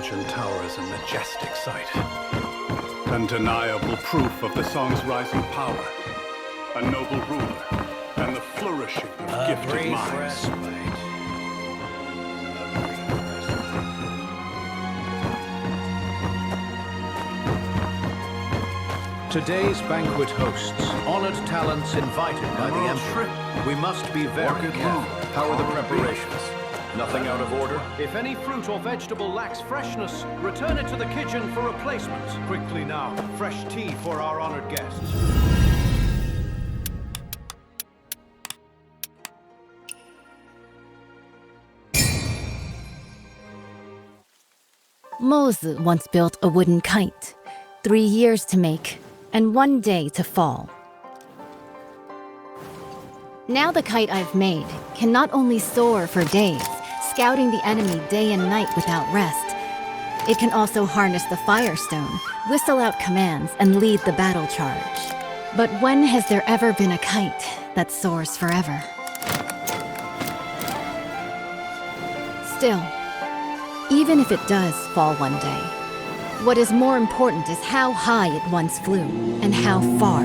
Belgian tower is a majestic sight. Undeniable proof of the song's rising power. A noble ruler, and the flourishing of gifted minds. Today's banquet hosts honored talents invited by the Emperor. We must be very careful. How are the preparations? Nothing out of order? If any fruit or vegetable lacks freshness, return it to the kitchen for replacement. Quickly now, fresh tea for our honored guests. 'Mose once built a wooden kite, 3 years to make, and 1 day to fall. Now the kite I've made can not only soar for days, scouting the enemy day and night without rest, it can also harness the firestone, whistle out commands, and lead the battle charge. But when has there ever been a kite that soars forever? Still, even if it does fall one day, what is more important is how high it once flew and how far.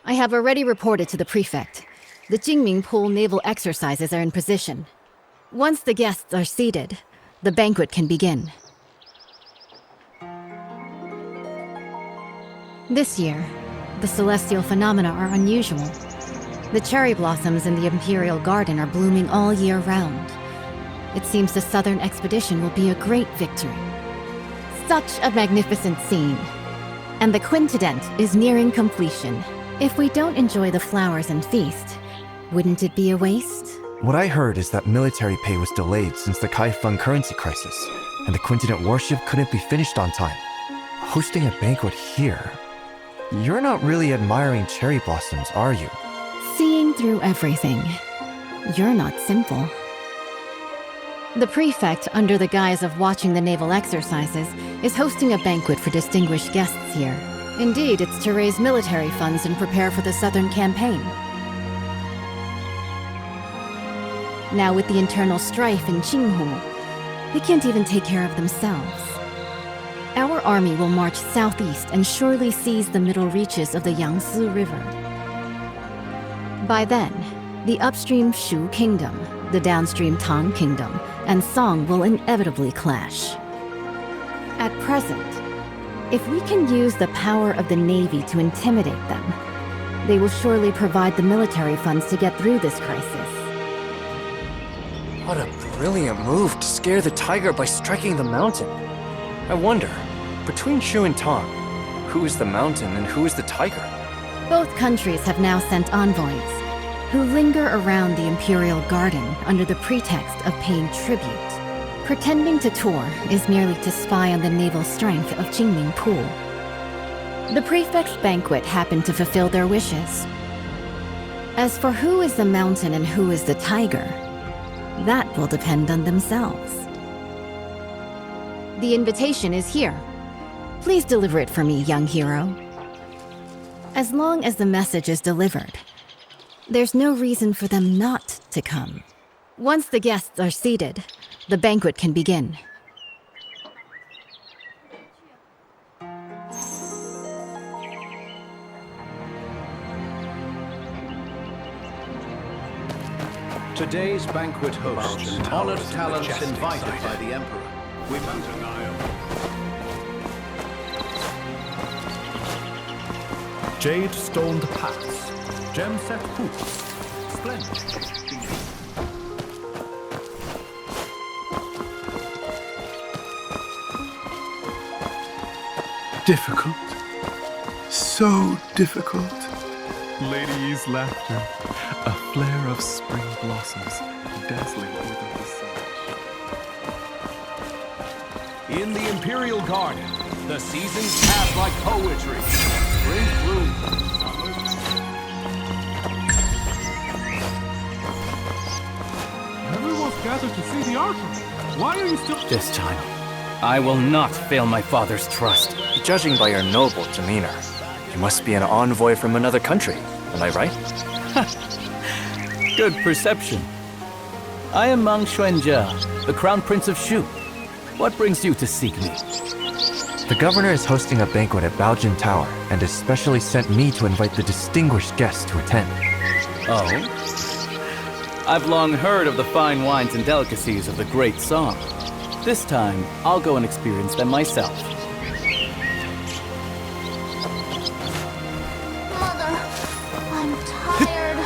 I have already reported to the prefect. The Jinming pool naval exercises are in position. Once the guests are seated, the banquet can begin. This year, the celestial phenomena are unusual. The cherry blossoms in the Imperial Garden are blooming all year round. It seems the Southern expedition will be a great victory. Such a magnificent scene. And the quintident is nearing completion. If we don't enjoy the flowers and feast, wouldn't it be a waste? What I heard is that military pay was delayed since the Kaifeng currency crisis, and the quintident warship couldn't be finished on time. Hosting a banquet here? You're not really admiring cherry blossoms, are you? Seeing through everything. You're not simple. The prefect, under the guise of watching the naval exercises, is hosting a banquet for distinguished guests here. Indeed, it's to raise military funds and prepare for the Southern campaign. Now with the internal strife in Qinghu, they can't even take care of themselves. Our army will march southeast and surely seize the middle reaches of the Yangtze River. By then, the upstream Shu Kingdom, the downstream Tang Kingdom, and Song will inevitably clash. At present, if we can use the power of the Navy to intimidate them, they will surely provide the military funds to get through this crisis. What a brilliant move to scare the tiger by striking the mountain. I wonder, between Shu and Tang, who is the mountain and who is the tiger? Both countries have now sent envoys, who linger around the Imperial Garden under the pretext of paying tribute. Pretending to tour is merely to spy on the naval strength of Jinming Pool. The prefect's banquet happened to fulfill their wishes. As for who is the mountain and who is the tiger, that will depend on themselves. The invitation is here. Please deliver it for me, young hero. As long as the message is delivered, there's no reason for them not to come. Once the guests are seated, the banquet can begin. Today's banquet hosts honored talents invited by the Emperor. We Jade stoned paths, gem set hoops, splendid. Difficult. So difficult. Ladies' laughter, a flare of spring blossoms, dazzling over the sun. In the Imperial Garden, the seasons pass like poetry. Spring bloom. Everyone's gathered to see the archer. Why are you still... This time, I will not fail my father's trust. Judging by your noble demeanor, You must be an envoy from another country, am I right? Good perception. I am Mang Xuanjia, the Crown Prince of Shu. What brings you to seek me? The governor is hosting a banquet at Baojin Tower and has specially sent me to invite the distinguished guests to attend. Oh? I've long heard of the fine wines and delicacies of the Great Song. This time, I'll go and experience them myself. Mother, I'm tired.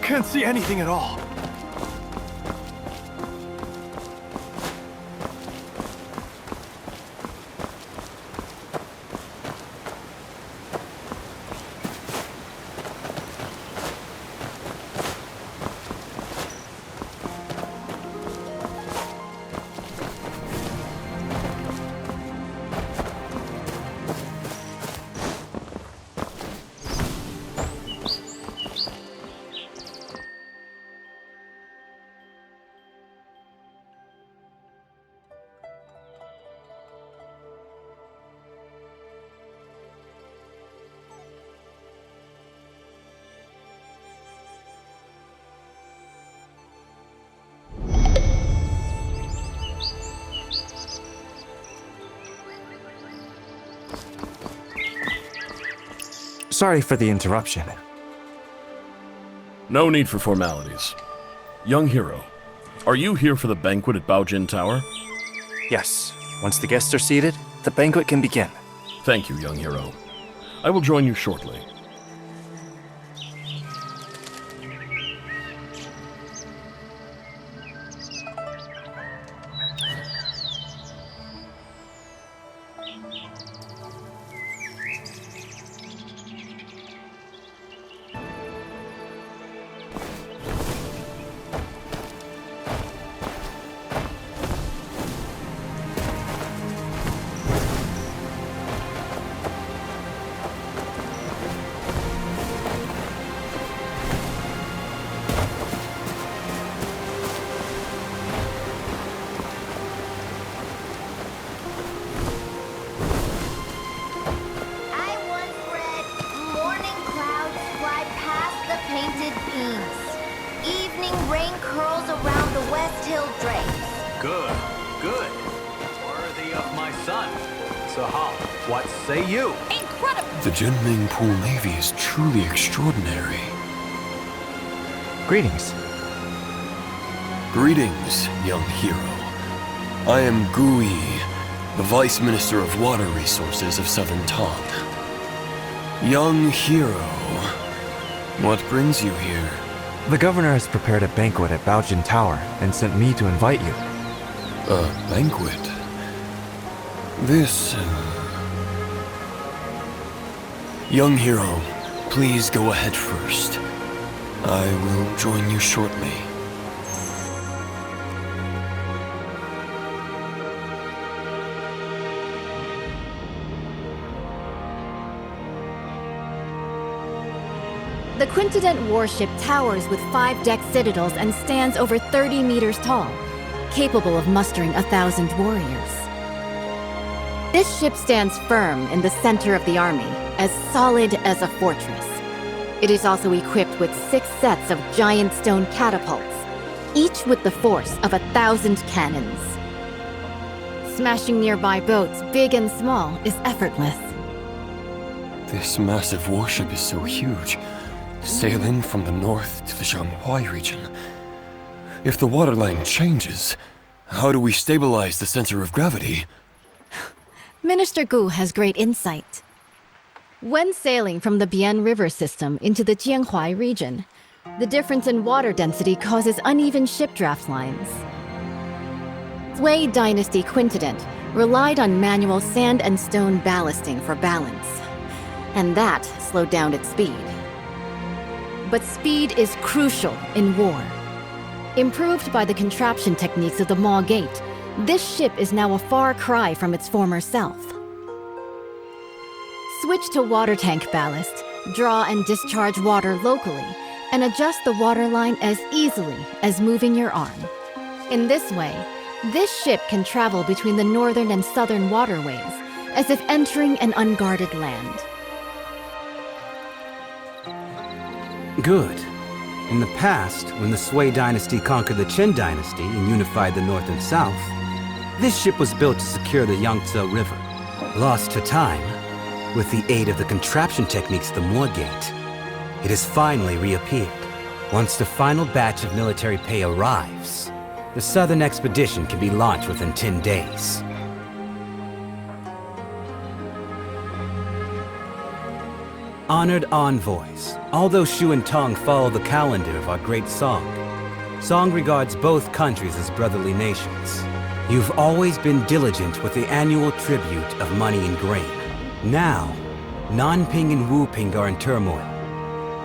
Can't see anything at all. Sorry for the interruption. No need for formalities. Young hero, are you here for the banquet at Baojin Tower? Yes. Once the guests are seated, the banquet can begin. Thank you, young hero. I will join you shortly. I once read, morning clouds fly past the painted beams. Evening rain curls around the West Hill drapes. Good. Worthy of my son. Sahal, what say you? The Jinming Pool Navy is truly extraordinary. Greetings. Greetings, young hero. I am Gui, the Vice Minister of Water Resources of Southern Tong. Young hero, what brings you here? The governor has prepared a banquet at Baojin Tower and sent me to invite you. A banquet? This... Young hero, please go ahead first. I will join you shortly. The Quintident warship towers with 5-deck citadels and stands over 30 meters tall, capable of mustering 1,000 warriors. This ship stands firm in the center of the army, as solid as a fortress. It is also equipped with 6 sets of giant stone catapults, each with the force of 1,000 cannons. Smashing nearby boats, big and small, is effortless. This massive warship is so huge, sailing from the north to the Shanghai region. If the waterline changes, how do we stabilize the center of gravity? Minister Gu has great insight. When sailing from the Bian River system into the Jianhuai region, the difference in water density causes uneven ship draft lines. Wei Dynasty Quintident relied on manual sand and stone ballasting for balance, and that slowed down its speed. But speed is crucial in war. Improved by the contraption techniques of the Maw Gate, this ship is now a far cry from its former self. Switch to water tank ballast, draw and discharge water locally, and adjust the water line as easily as moving your arm. In this way, this ship can travel between the northern and southern waterways, as if entering an unguarded land. Good. In the past, when the Sui dynasty conquered the Qin dynasty and unified the north and south, this ship was built to secure the Yangtze River. Lost to time, with the aid of the contraption techniques of the Maw Gate, it has finally reappeared. Once the final batch of military pay arrives, the southern expedition can be launched within 10 days. Honored envoys, although Shu and Tong follow the calendar of our great Song, Song regards both countries as brotherly nations. You've always been diligent with the annual tribute of money and grain. Now, Nanping and Wuping are in turmoil.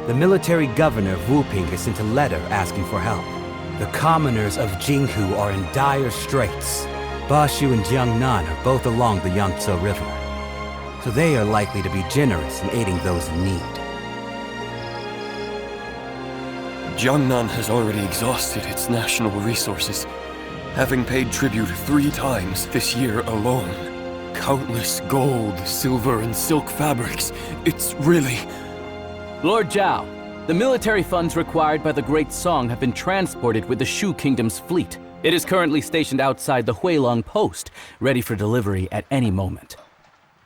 The military governor of Wuping has sent a letter asking for help. The commoners of Jinghu are in dire straits. Bashu and Jiangnan are both along the Yangtze River, so they are likely to be generous in aiding those in need. Jiangnan has already exhausted its national resources, having paid tribute 3 times this year alone. Countless gold, silver, and silk fabrics. It's really... Lord Zhao, the military funds required by the Great Song have been transported with the Shu Kingdom's fleet. It is currently stationed outside the Huilong Post, ready for delivery at any moment.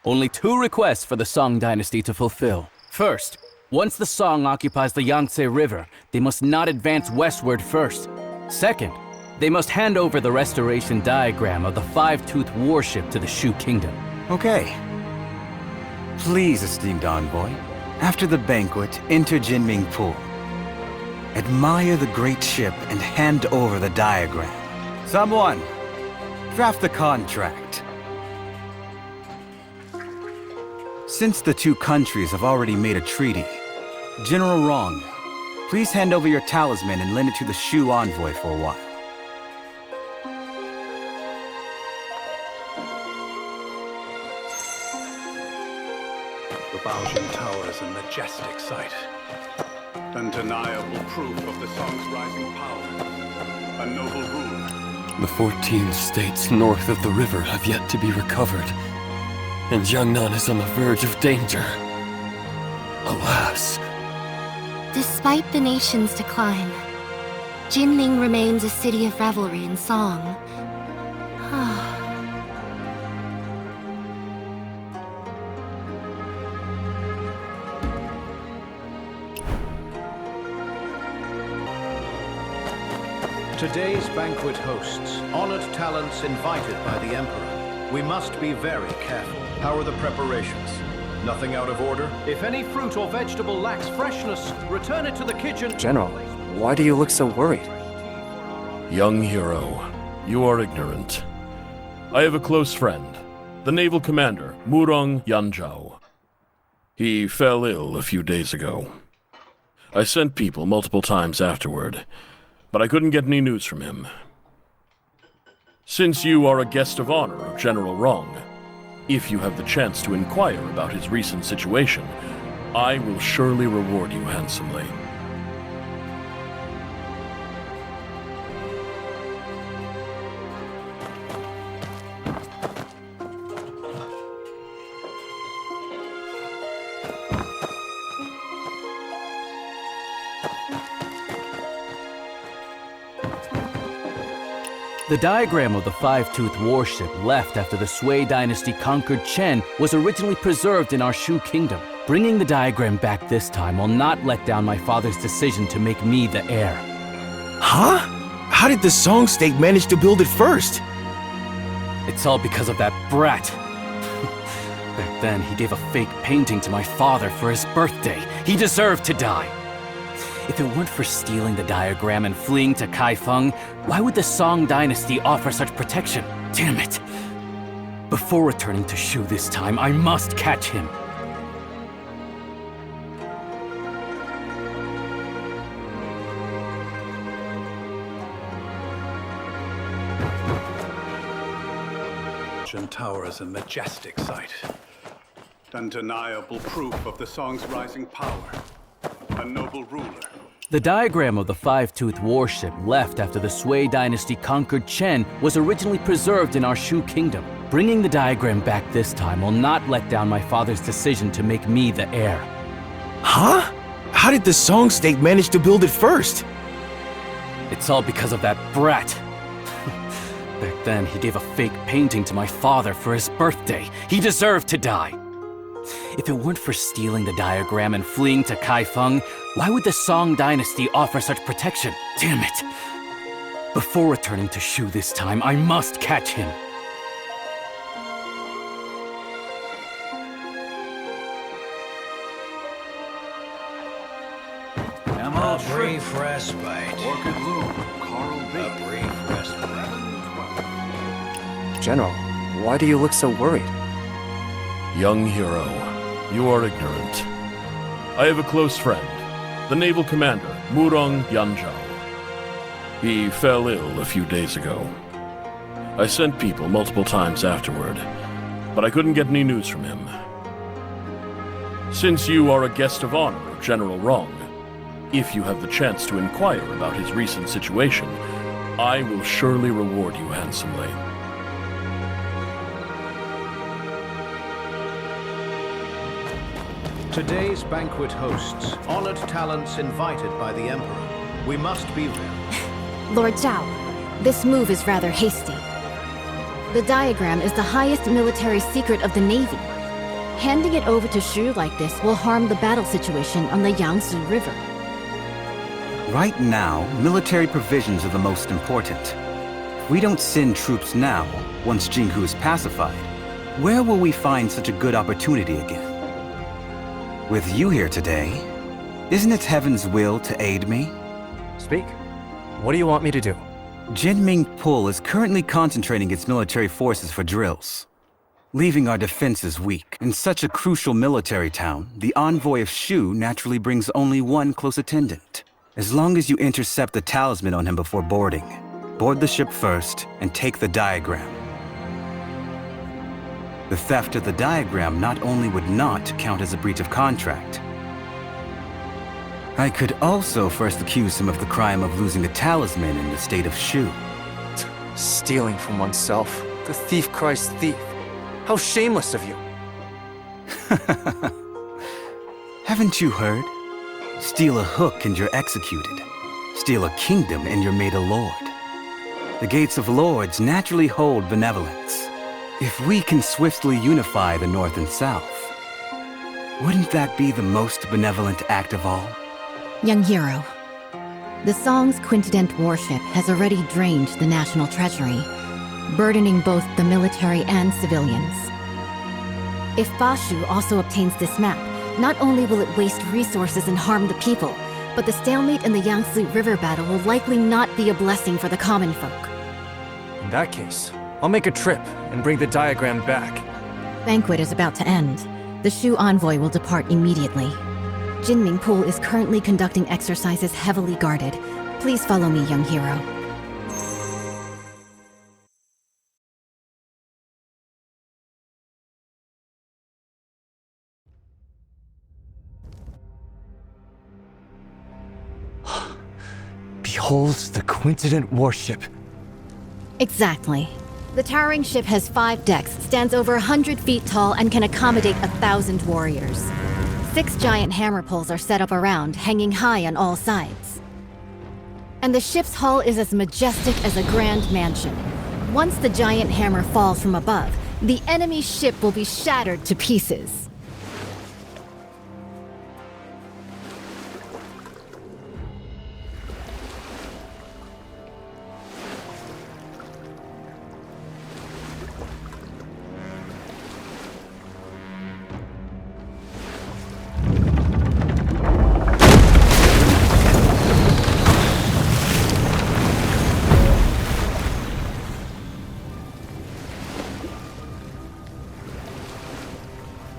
Only 2 requests for the Song dynasty to fulfill. First, once the Song occupies the Yangtze River, they must not advance westward first. Second, they must hand over the restoration diagram of the five-toothed warship to the Shu Kingdom. Okay. Please, esteemed envoy, after the banquet, enter Jinming Pool. Admire the great ship and hand over the diagram. Someone, draft the contract. Since the 2 countries have already made a treaty, General Rong, please hand over your talisman and lend it to the Shu envoy for a while. The Baojin Tower is a majestic sight. Undeniable proof of the Song's rising power. A noble ruler. The 14 states north of the river have yet to be recovered, and Jiangnan is on the verge of danger. Alas. Despite the nation's decline, Jinming remains a city of revelry and song. Today's banquet hosts honored talents invited by the Emperor. We must be very careful. How are the preparations? Nothing out of order? If any fruit or vegetable lacks freshness, return it to the kitchen. General, why do you look so worried? Young hero, you are ignorant. I have a close friend, the naval commander, Murong Yanzhao. He fell ill a few days ago. I sent people multiple times afterward, but I couldn't get any news from him. Since you are a guest of honor of General Rong, if you have the chance to inquire about his recent situation, I will surely reward you handsomely. The diagram of the five-toothed warship left after the Sui dynasty conquered Chen was originally preserved in our Shu Kingdom. Bringing the diagram back this time will not let down my father's decision to make me the heir. Huh? How did the Song state manage to build it first? It's all because of that brat. Back then, he gave a fake painting to my father for his birthday. He deserved to die. If it weren't for stealing the diagram and fleeing to Kaifeng, why would the Song dynasty offer such protection? Damn it! Before returning to Shu this time, I must catch him. aforementioned tower is a majestic sight. Undeniable proof of the song's rising power. A noble ruler. The diagram of the five-toothed warship left after the Sui dynasty conquered Chen was originally preserved in our Shu kingdom. Bringing the diagram back this time will not let down my father's decision to make me the heir. Huh? How did the Song State manage to build it first? It's all because of that brat. Back then, he gave a fake painting to my father for his birthday. He deserved to die. If it weren't for stealing the diagram and fleeing to Kaifeng, why would the Song dynasty offer such protection? Damn it! Before returning to Shu this time, I must catch him. A brief respite. Orchid Loom, Coral A Beach. brief respite. General, why do you look so worried? Young hero, you are ignorant. I have a close friend, the naval commander, Murong Yanzhao. He fell ill a few days ago. I sent people multiple times afterward, but I couldn't get any news from him. Since you are a guest of honor of General Rong, if you have the chance to inquire about his recent situation, I will surely reward you handsomely. Today's banquet hosts honored talents invited by the Emperor. We must be there. Lord Zhao, this move is rather hasty. The diagram is the highest military secret of the Navy. Handing it over to Shu like this will harm the battle situation on the Yangtze River. Right now, military provisions are the most important. If we don't send troops now, once Jinghu is pacified, where will we find such a good opportunity again? With you here today, isn't it heaven's will to aid me? Speak. What do you want me to do? Jinming Pul is currently concentrating its military forces for drills, leaving our defenses weak. In such a crucial military town, the envoy of Shu naturally brings only one close attendant. As long as you intercept the talisman on him before boarding, board the ship first and take the diagram. The theft of the diagram not only would not count as a breach of contract, I could also first accuse him of the crime of losing a talisman in the state of Shu. Stealing from oneself. The thief cries thief. How shameless of you. Haven't you heard? Steal a hook and you're executed. Steal a kingdom and you're made a lord. The gates of lords naturally hold benevolence. If we can swiftly unify the North and South, wouldn't that be the most benevolent act of all? Young hero, the Song's quintupled warship has already drained the national treasury, burdening both the military and civilians. If Bashu also obtains this map, not only will it waste resources and harm the people, but the stalemate in the Yangtze River battle will likely not be a blessing for the common folk. In that case, I'll make a trip and bring the diagram back. Banquet is about to end. The Shu envoy will depart immediately. Jinming Pul is currently conducting exercises heavily guarded. Please follow me, young hero. Behold the quintupled warship. Exactly. The towering ship has 5 decks, stands over 100 feet tall, and can accommodate 1,000 warriors. 6 giant hammer poles are set up around, hanging high on all sides. And the ship's hull is as majestic as a grand mansion. Once the giant hammer falls from above, the enemy ship will be shattered to pieces.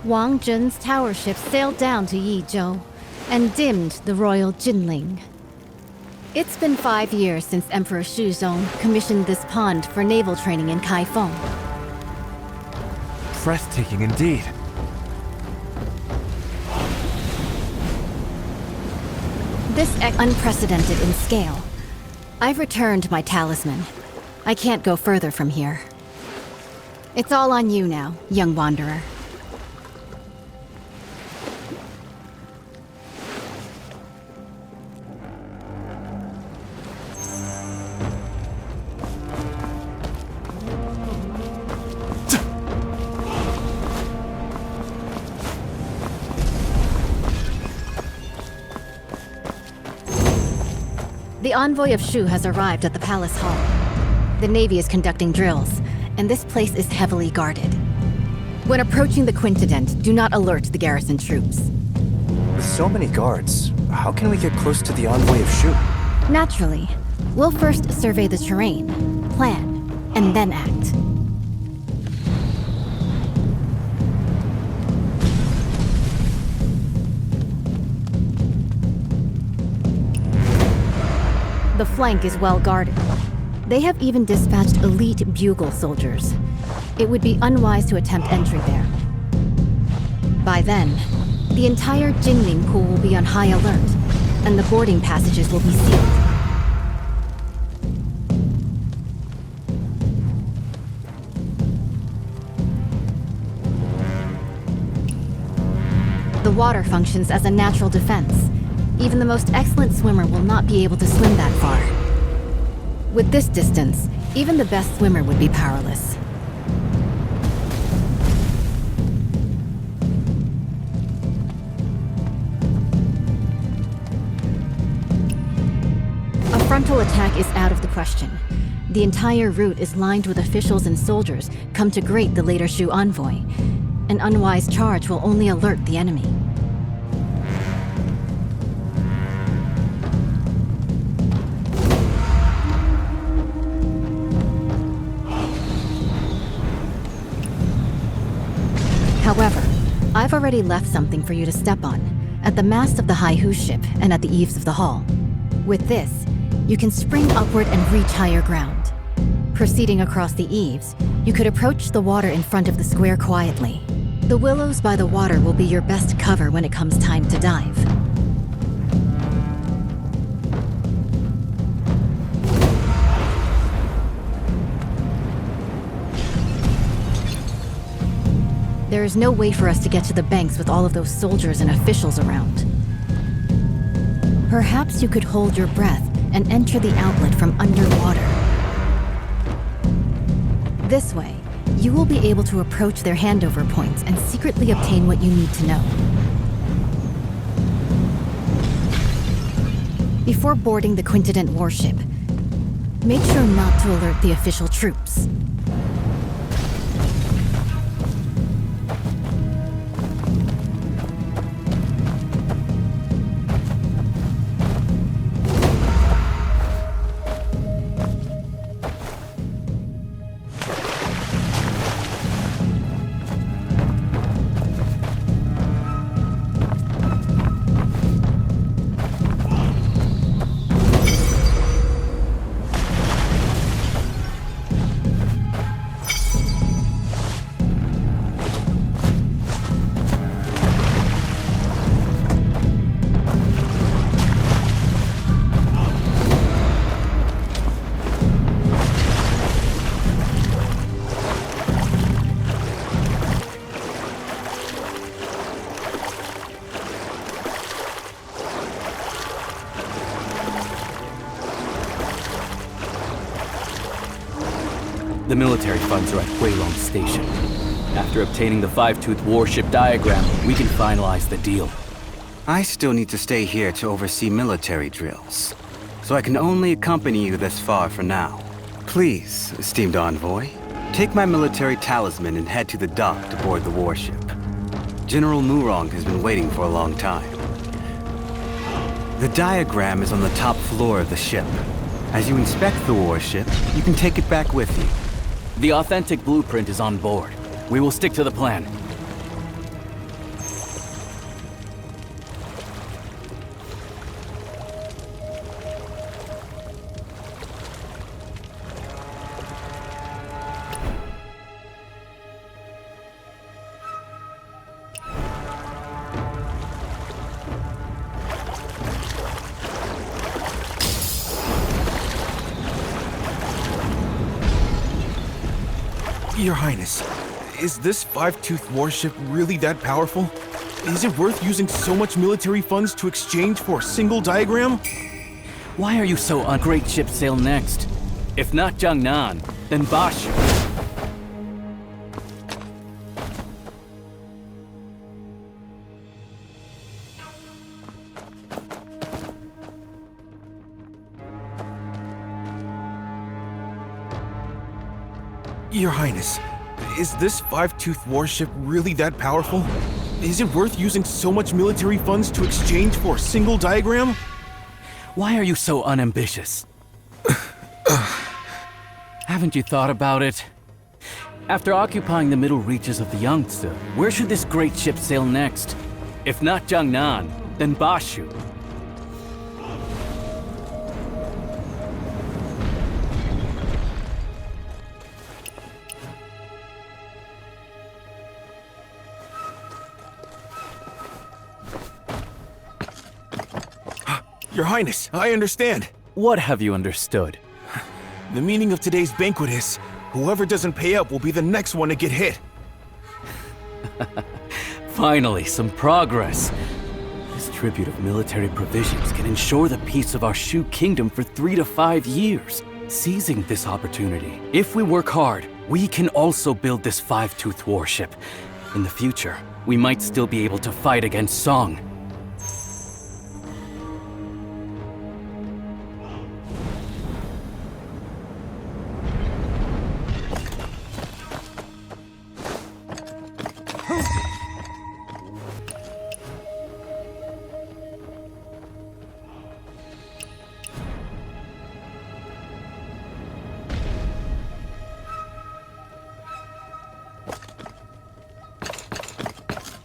Wang Zhen's tower ship sailed down to Yizhou and dimmed the royal Jinling. It's been 5 years since Emperor Shuzong commissioned this pond for naval training in Kaifeng. Breathtaking indeed. This unprecedented in scale. I've returned my talisman. I can't go further from here. It's all on you now, young wanderer. The envoy of Shu has arrived at the palace hall. The Navy is conducting drills, and this place is heavily guarded. When approaching the Quintident, do not alert the garrison troops. With so many guards, how can we get close to the envoy of Shu? Naturally, we'll first survey the terrain, plan, and then act. The flank is well guarded. They have even dispatched elite bugle soldiers. It would be unwise to attempt entry there. By then, the entire Jinming pool will be on high alert, and the boarding passages will be sealed. The water functions as a natural defense. Even the most excellent swimmer will not be able to swim that far. With this distance, even the best swimmer would be powerless. A frontal attack is out of the question. The entire route is lined with officials and soldiers come to greet the later Shu envoy. An unwise charge will only alert the enemy. However, I've already left something for you to step on, at the mast of the Haihu ship and at the eaves of the hall. With this, you can spring upward and reach higher ground. Proceeding across the eaves, you could approach the water in front of the square quietly. The willows by the water will be your best cover when it comes time to dive. There is no way for us to get to the banks with all of those soldiers and officials around. Perhaps you could hold your breath and enter the outlet from underwater. This way, you will be able to approach their handover points and secretly obtain what you need to know. Before boarding the Quintident warship, make sure not to alert the official troops. The military funds are at Huilong Station. After obtaining the five-tooth warship diagram, we can finalize the deal. I still need to stay here to oversee military drills, so I can only accompany you this far for now. Please, esteemed envoy, take my military talisman and head to the dock to board the warship. General Murong has been waiting for a long time. The diagram is on the top floor of the ship. As you inspect the warship, you can take it back with you. The authentic blueprint is on board. We will stick to the plan. Your Highness, is this five-tooth warship really that powerful? Is it worth using so much military funds to exchange for a single diagram? Why are you so on great ship sail next? If not Jiangnan, then Bashu. Your Highness, is this five-tooth warship really that powerful? Is it worth using so much military funds to exchange for a single diagram? Why are you so unambitious? Haven't you thought about it? After occupying the middle reaches of the Yangtze, where should this great ship sail next? If not Jiangnan, then Bashu. Your Highness, I understand. What have you understood? The meaning of today's banquet is, whoever doesn't pay up will be the next one to get hit. Finally, some progress. This tribute of military provisions can ensure the peace of our Shu kingdom for 3 to 5 years. Seizing this opportunity, if we work hard, we can also build this five-tooth warship. In the future, we might still be able to fight against Song.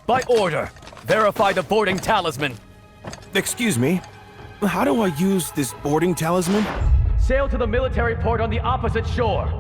By order, verify the boarding talisman. Excuse me, how do I use this boarding talisman? Sail to the military port on the opposite shore.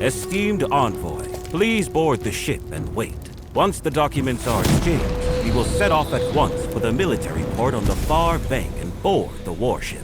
Esteemed envoy, please board the ship and wait. Once the documents are exchanged, we will set off at once for the military port on the far bank and board the warship.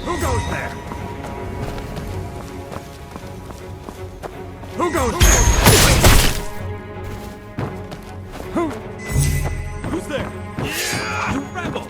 Who goes there? Who goes there? Who's there? You rebel!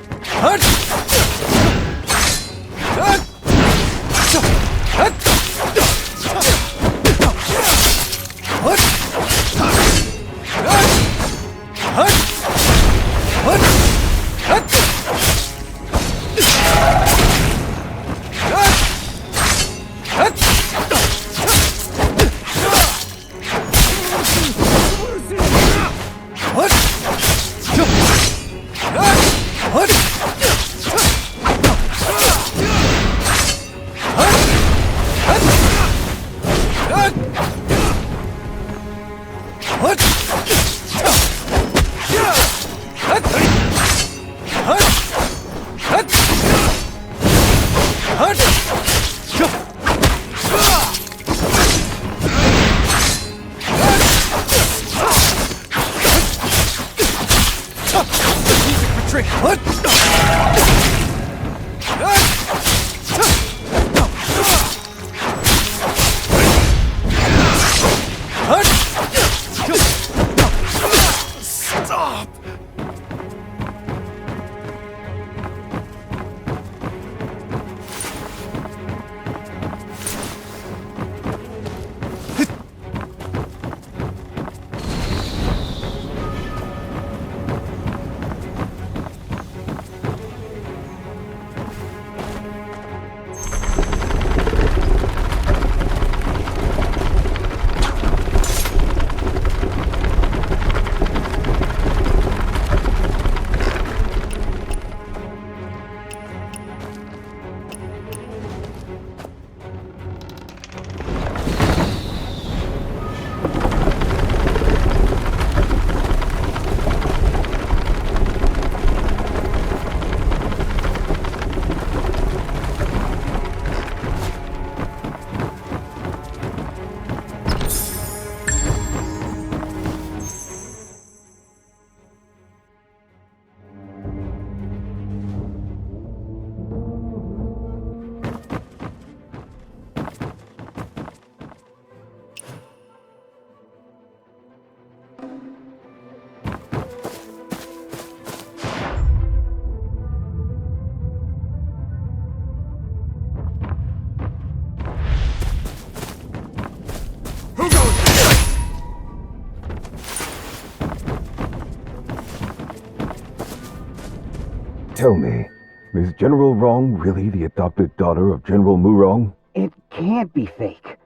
Tell me, is General Rong really the adopted daughter of General Murong? It can't be fake.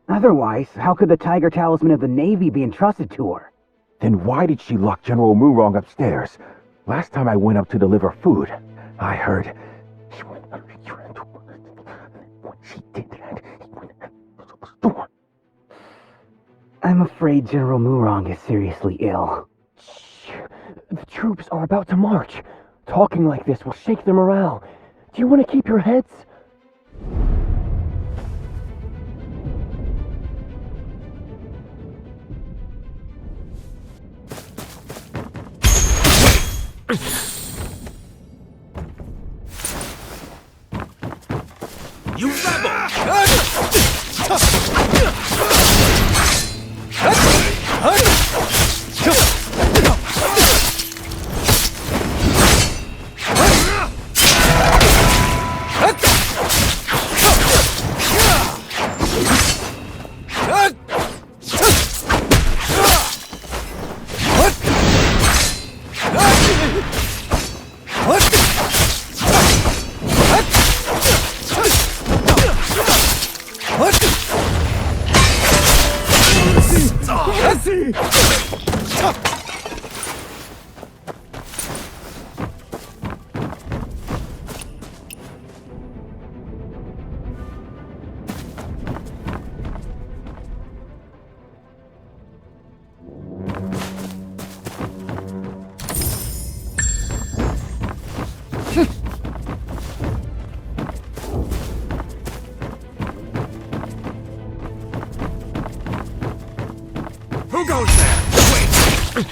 Otherwise, how could the Tiger Talisman of the Navy be entrusted to her? Then why did she lock General Murong upstairs? Last time I went up to deliver food, I heard she went what she did and he went out of the store. I'm afraid General Murong is seriously ill. Shh. The troops are about to march. Talking like this will shake their morale. Do you want to keep your heads? You rebel! Who goes there? Wait!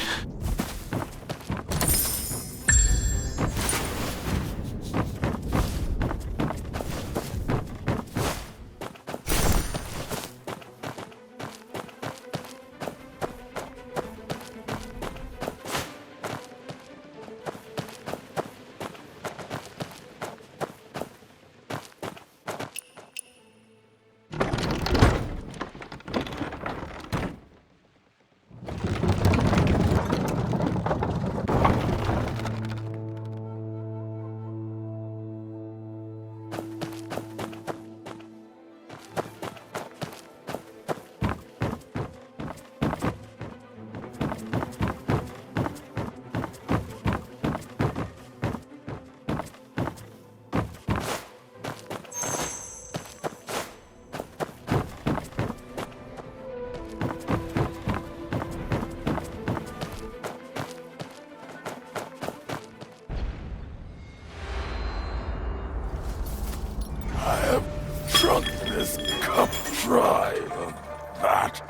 drunk this cup dry of that,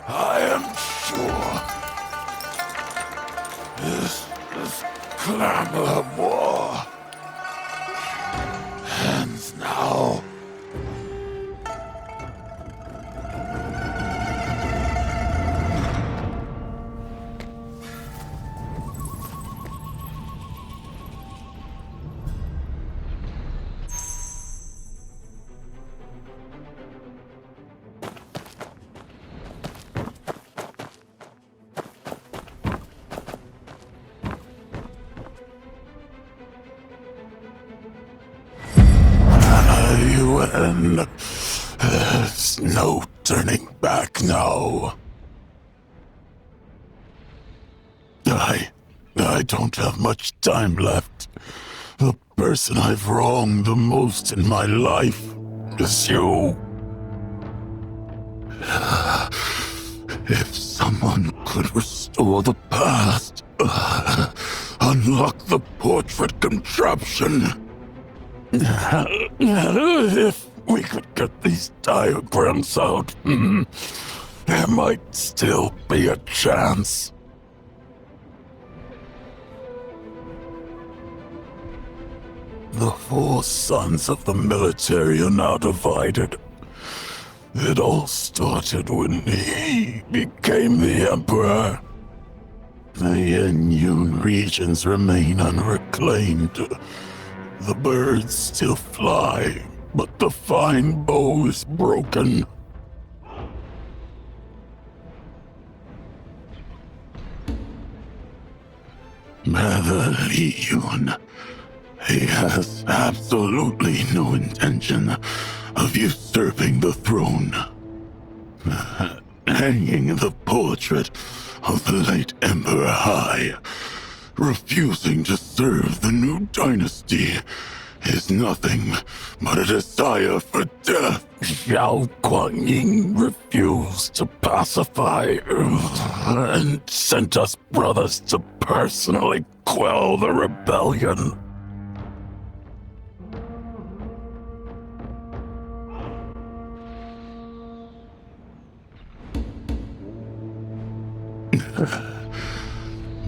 I am sure. This clamor of war ends now. UN. There's no turning back now. I don't have much time left. The person I've wronged the most in my life is you. If someone could restore the past, unlock the portrait contraption. If we could get these diagrams out, there might still be a chance. The 4 sons of the military are now divided. It all started when he became the emperor. The Yenyun regions remain unreclaimed. The birds still fly, but the fine bow is broken. Mother Li Yun, he has absolutely no intention of usurping the throne. Hanging the portrait of the late Emperor high, refusing to serve the new dynasty, is nothing but a desire for death. Xiao Guangying refused to pacify and sent us brothers to personally quell the rebellion.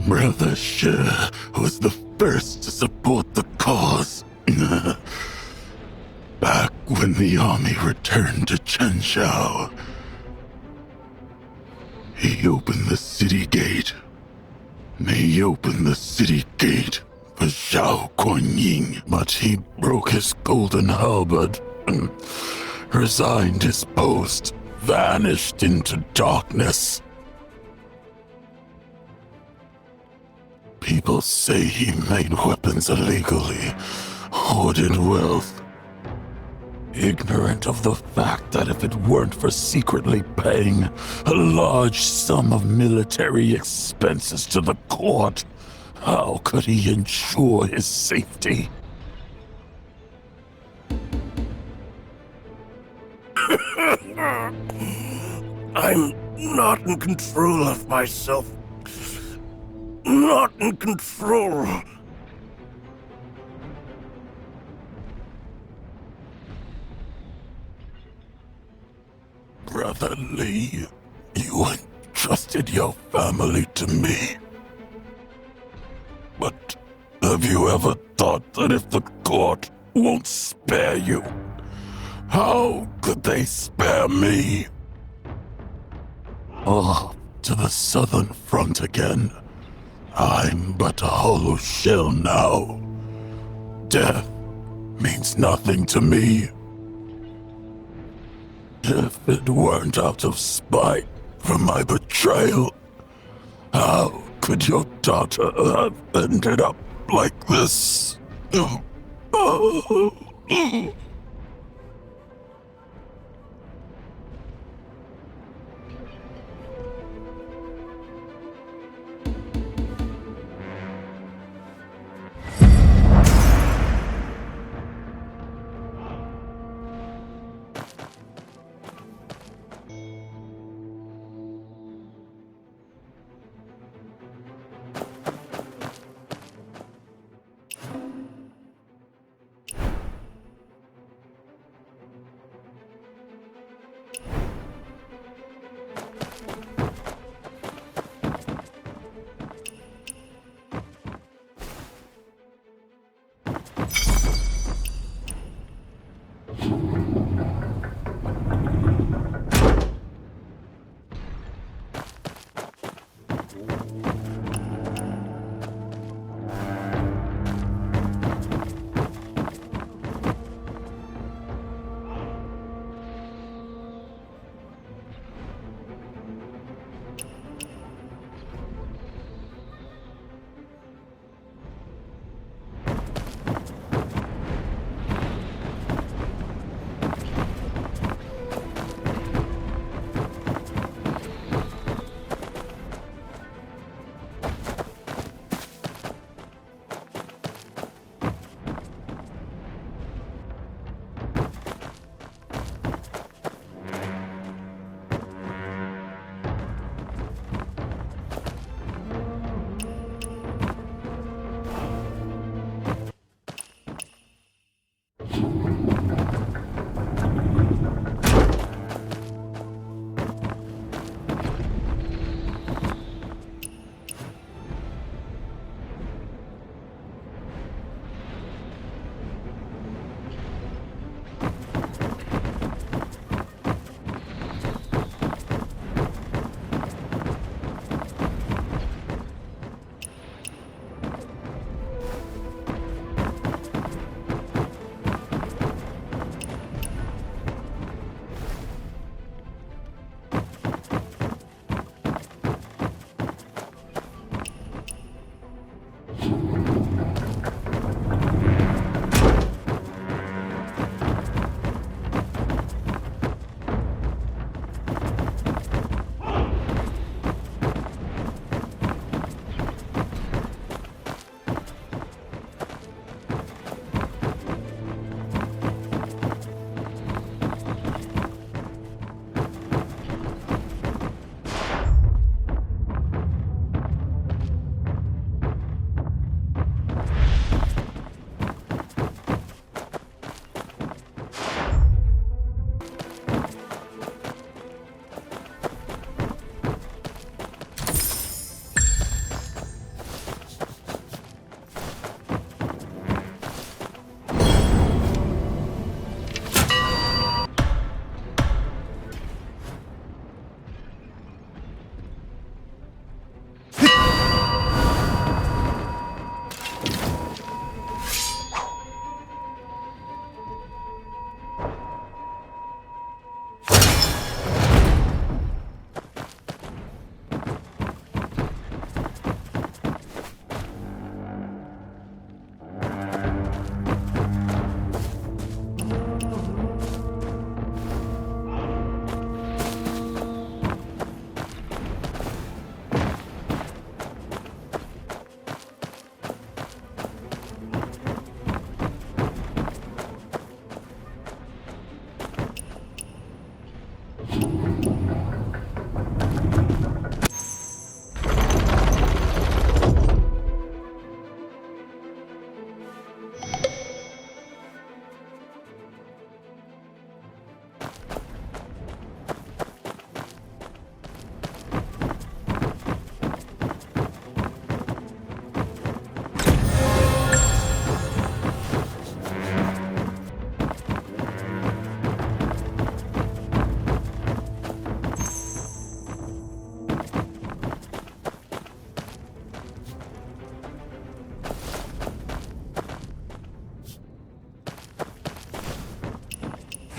Brother Shi was the first to support the cause. Back when the army returned to Chenshao, he opened the city gate. He opened the city gate for Xiao Guanyin, but he broke his golden halberd and resigned his post, vanished into darkness. People say he made weapons illegally, hoarded wealth, ignorant of the fact that if it weren't for secretly paying a large sum of military expenses to the court, how could he ensure his safety? I'm not in control of myself. Not in control. Brother Lee, you entrusted your family to me. But have you ever thought that if the court won't spare you, how could they spare me? Oh, to the southern front again. I'm but a hollow shell now. Death means nothing to me. If it weren't out of spite for my betrayal, how could your daughter have ended up like this?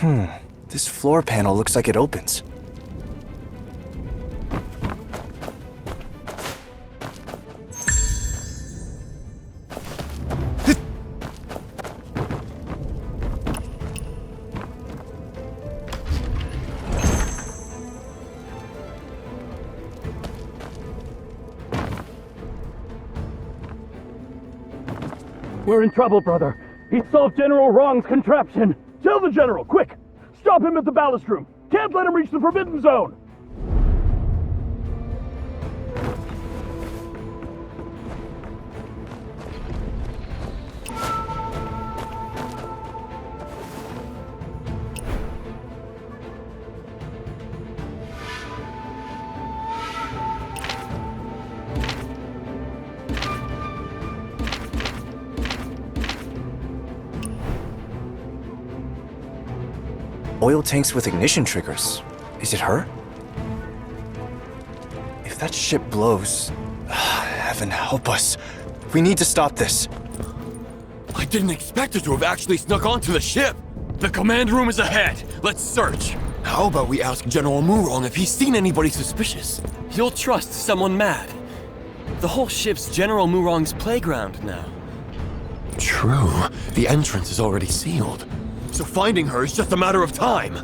This floor panel looks like it opens. We're in trouble, brother. He solved General Wrong's contraption. Tell the General, quick! Stop him at the ballast room! Can't let him reach the Forbidden Zone! Oil tanks with ignition triggers. Is it her? If that ship blows, heaven help us. We need to stop this. I didn't expect her to have actually snuck onto the ship. The command room is ahead. Let's search. How about we ask General Murong if he's seen anybody suspicious? He'll trust someone mad. The whole ship's General Murong's playground now. True. The entrance is already sealed. So finding her is just a matter of time.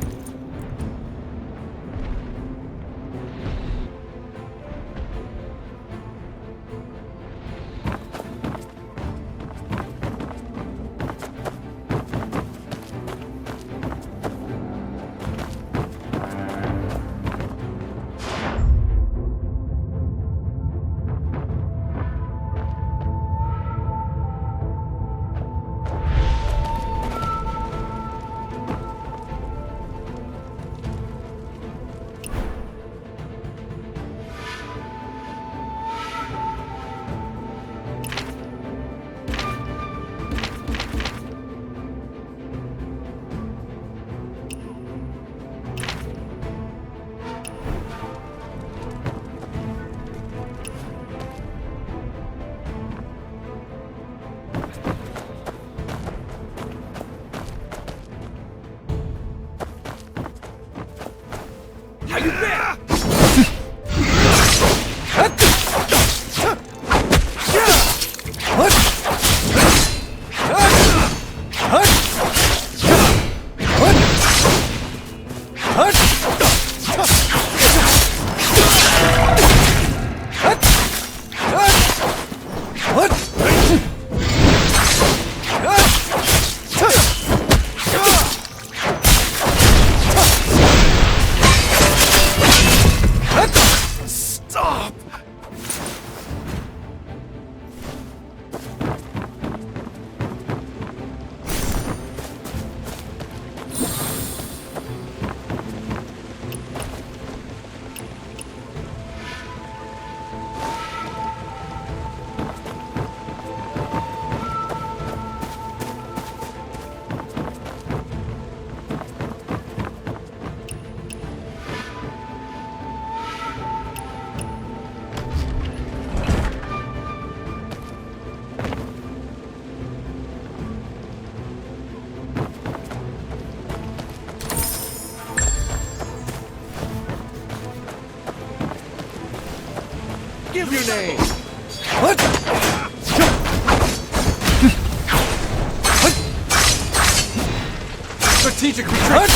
Give your name. What? Strategic retreat.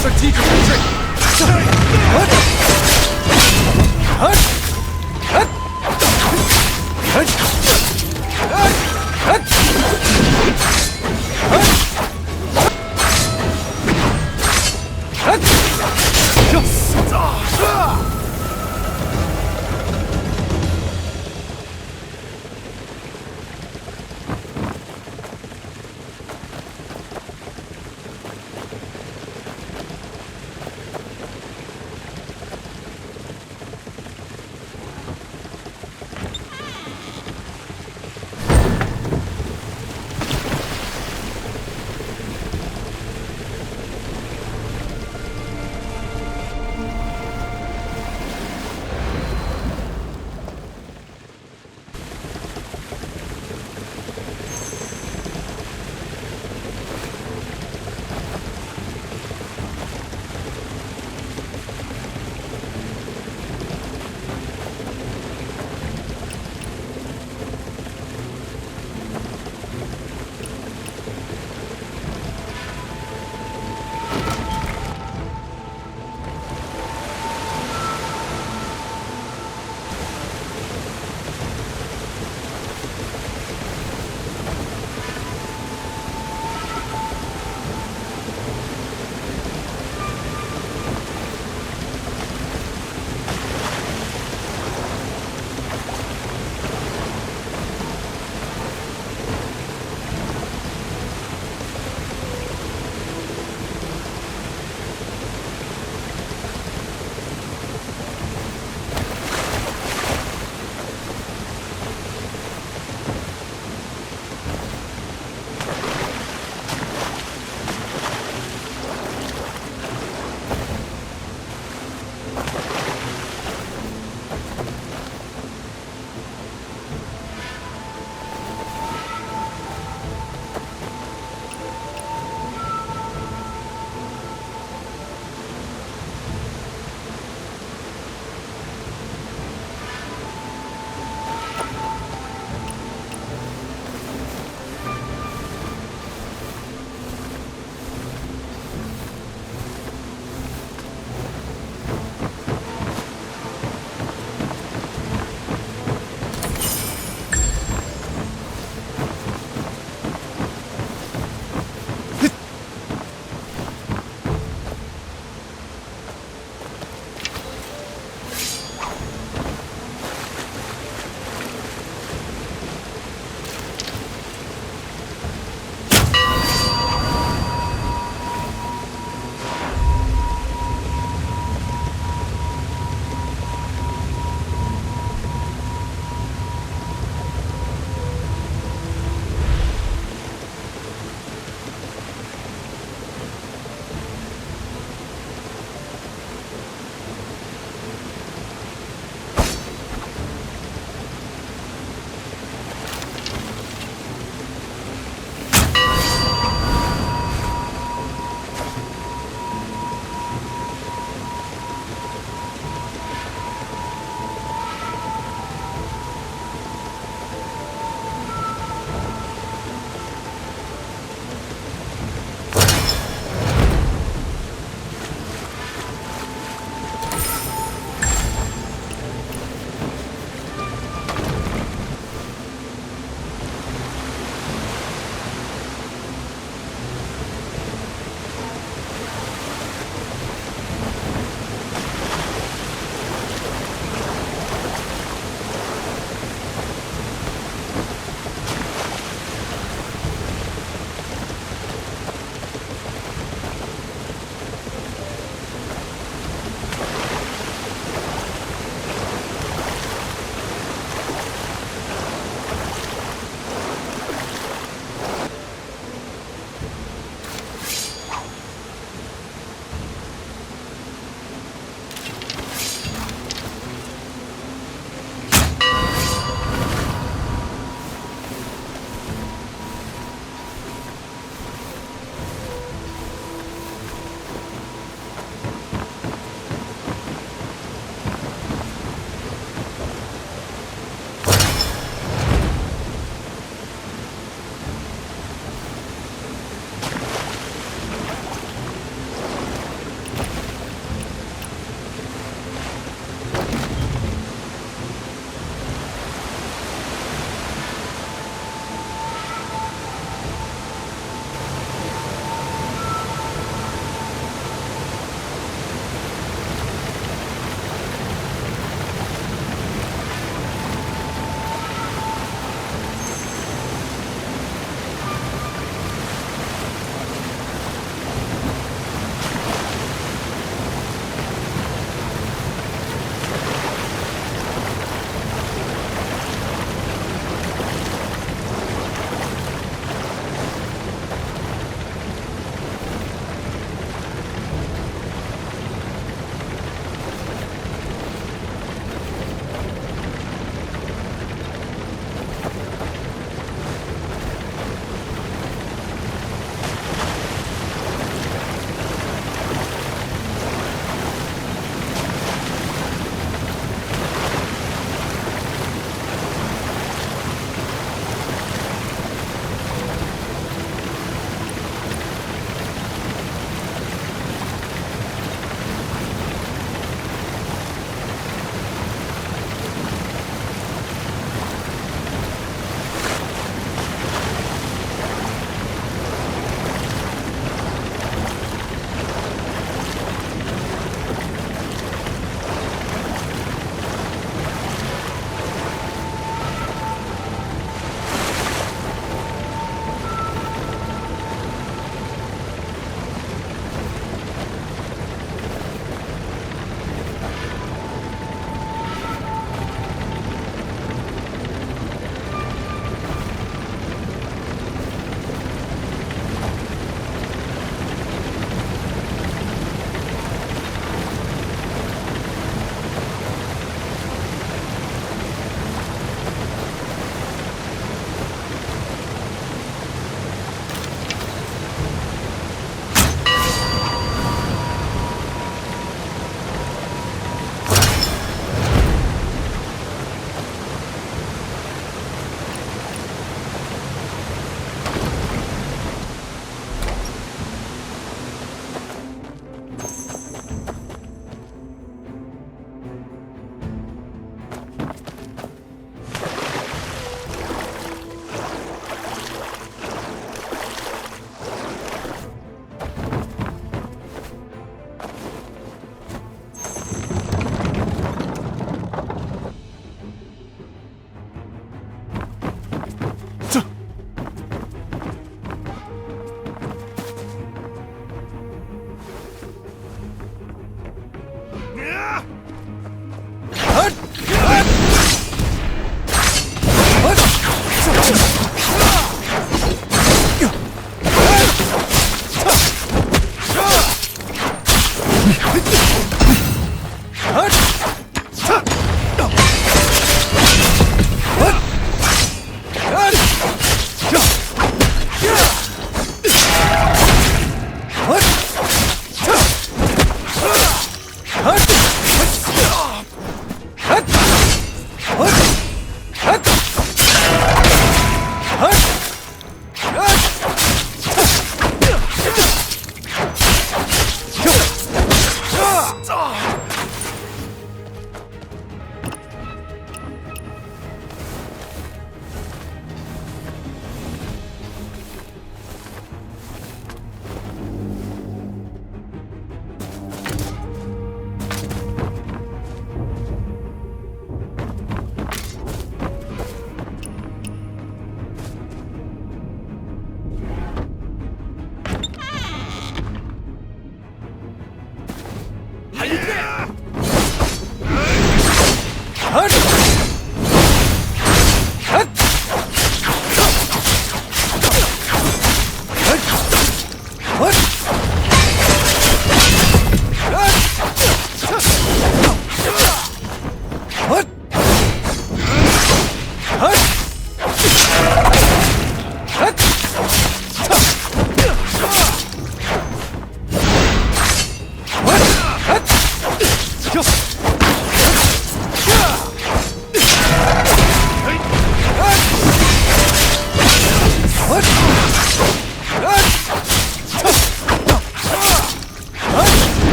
Strategic retreat!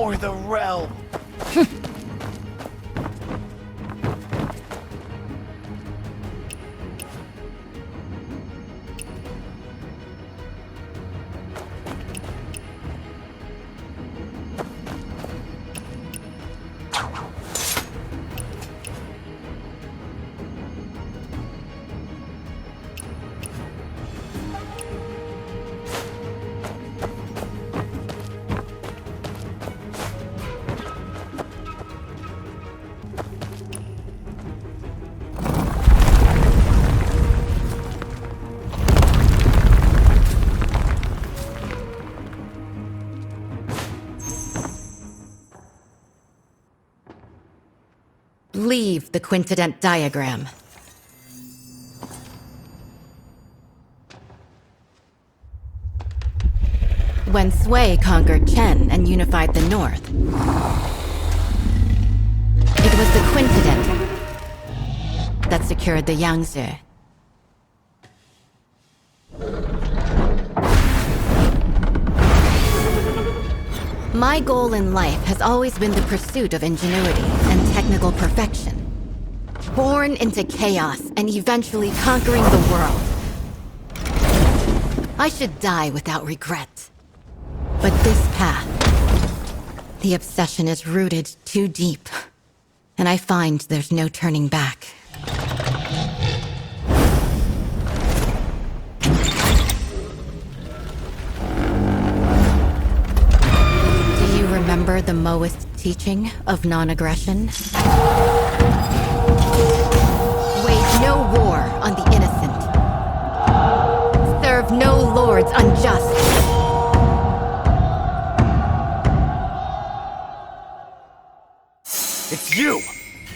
For the realm. Leave the quincident diagram. When Sui conquered Chen and unified the north, it was the quincident that secured the Yangtze. My goal in life has always been the pursuit of ingenuity and technical perfection. Born into chaos and eventually conquering the world. I should die without regret. But this path, the obsession is rooted too deep, and I find there's no turning back. Do you remember the Moist teaching of non-aggression? Wage no war on the innocent. Serve no lords unjust. It's you!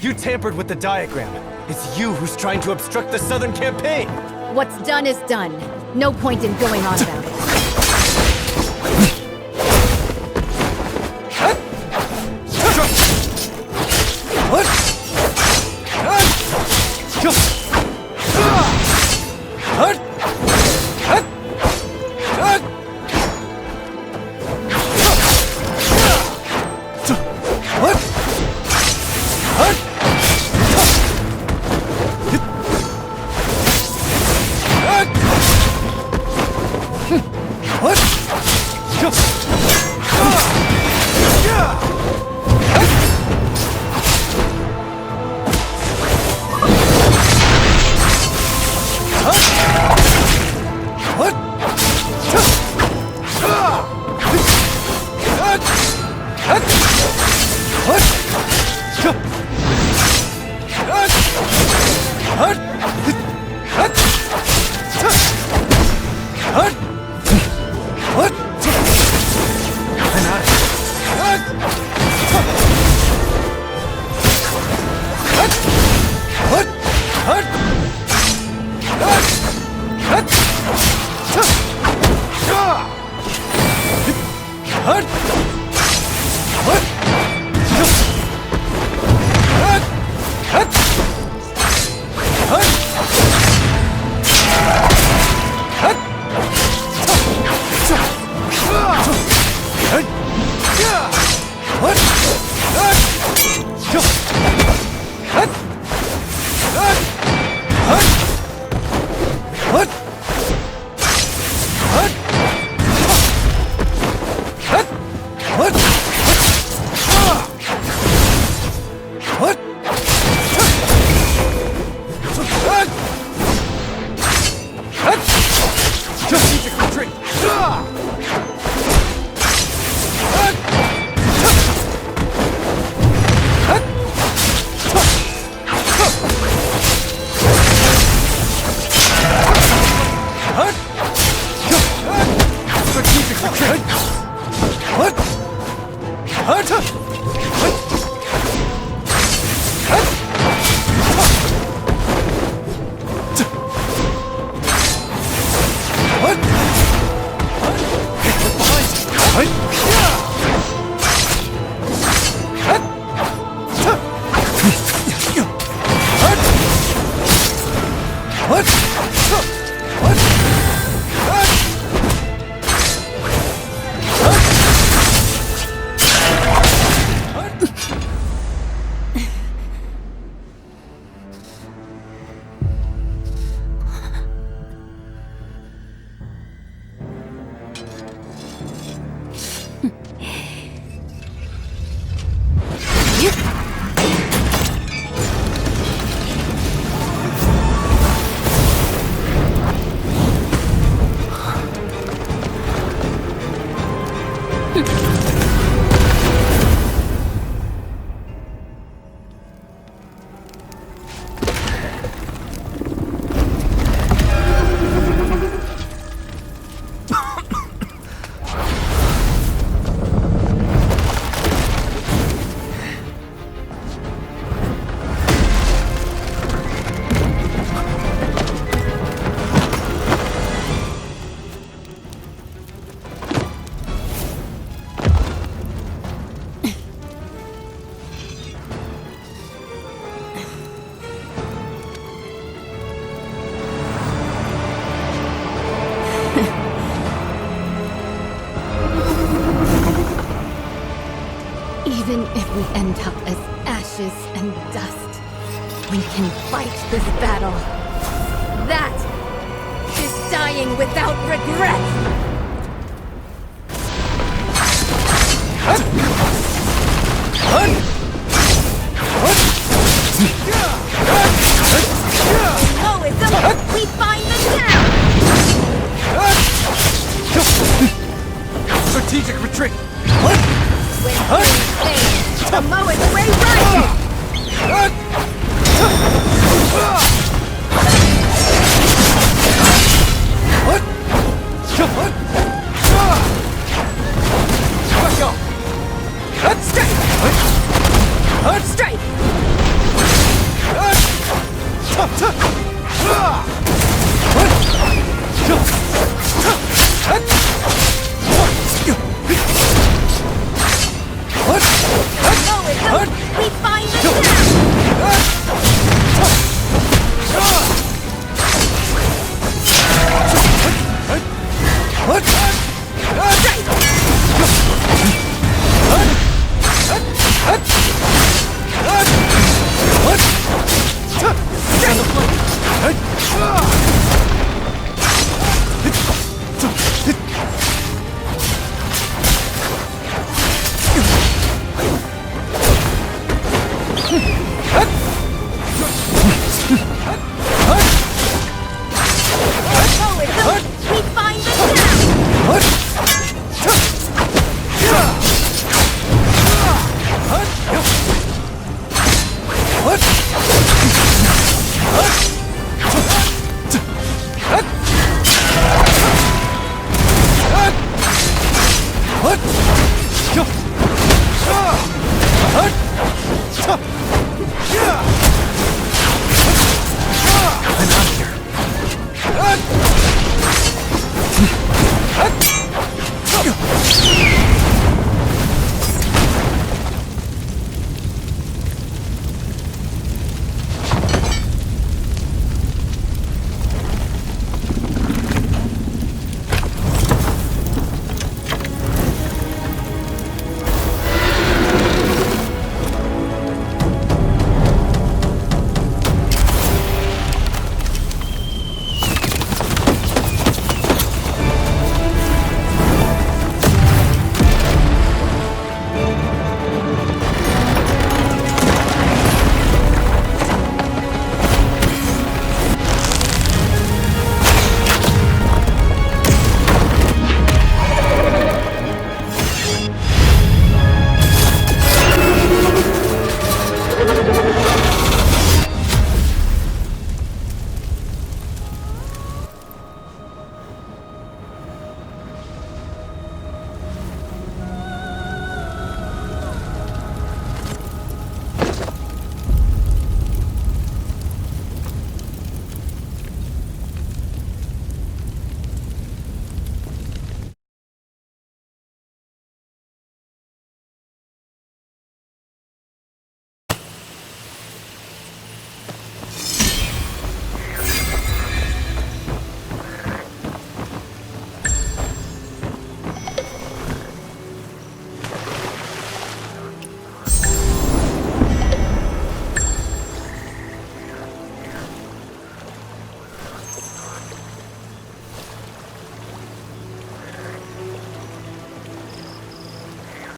You tampered with the diagram. It's you who's trying to obstruct the Southern campaign! What's done is done. No point in going on about it. Even if we end up as ashes and dust, we can fight this battle. That is dying without regret! Heroism, we find the town! Strategic retreat! When things fade, the Moa's ray rises! Let's go! Straight! Straight! We find